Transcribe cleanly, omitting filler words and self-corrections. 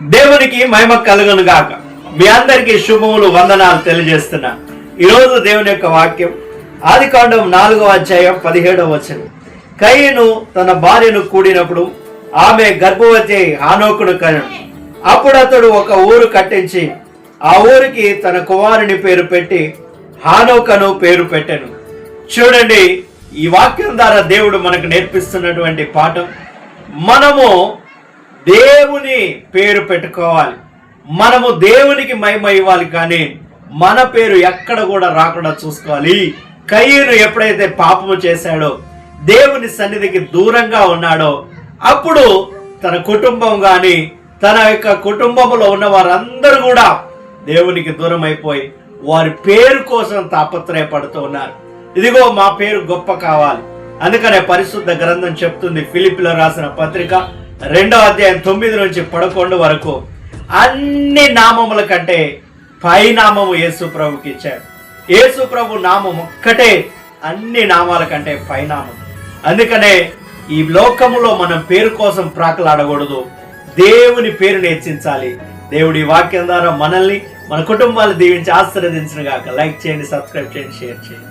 దేవునికి మహిమ కలుగును గాక. మీ అందరికీ శుభములు, వందనాలు తెలియజేస్తున్నా. ఈరోజు దేవుని యొక్క వాక్యం ఆదికాండం 4వ అధ్యాయం 17వ వచనం. కయీను తన భార్యను కూడినప్పుడు ఆమె గర్భవతి హానోకును కనెను. అప్పుడు అతడు ఒక ఊరు కట్టించి ఆ ఊరికి తన కుమారుని పేరు పెట్టి హానోకను పేరు పెట్టెను. చూడండి, ఈ వాక్యం ద్వారా దేవుడు మనకు నేర్పిస్తున్నటువంటి పాఠం, మనము దేవుని పేరు పెట్టుకోవాలి, మనము దేవునికి మహిమ ఇవ్వాలి, కానీ మన పేరు ఎక్కడ కూడా రాకుండా చూసుకోవాలి. కయీను ఎప్పుడైతే పాపము చేశాడో, దేవుని సన్నిధికి దూరంగా ఉన్నాడో, అప్పుడు తన కుటుంబం కానీ తన యొక్క కుటుంబంలో ఉన్న వారందరూ కూడా దేవునికి దూరం అయిపోయి వారి పేరు కోసం తాపత్రయపడుతూ ఉన్నారు. ఇదిగో మా పేరు గొప్ప కావాలి. అందుకనే పరిశుద్ధ గ్రంథం చెప్తుంది, ఫిలిప్పీలో రాసిన పత్రిక 2వ అధ్యాయం 9 నుంచి 11 వరకు, అన్ని నామముల కంటే పై నామము యేసు ప్రభుకి ఇచ్చాడు. యేసు ప్రభు నామం ఒక్కటే అన్ని నామాల కంటే పై నామం. అందుకనే ఈ లోకములో మనం పేరు కోసం ప్రాకులాడకూడదు, దేవుని పేరుని హెచ్చించాలి. దేవుడి వాక్యం ద్వారా మనల్ని, మన కుటుంబాలు దీవించి ఆశీర్వదించును గాక. లైక్ చేయండి, సబ్స్క్రైబ్ చేయండి, షేర్ చేయండి.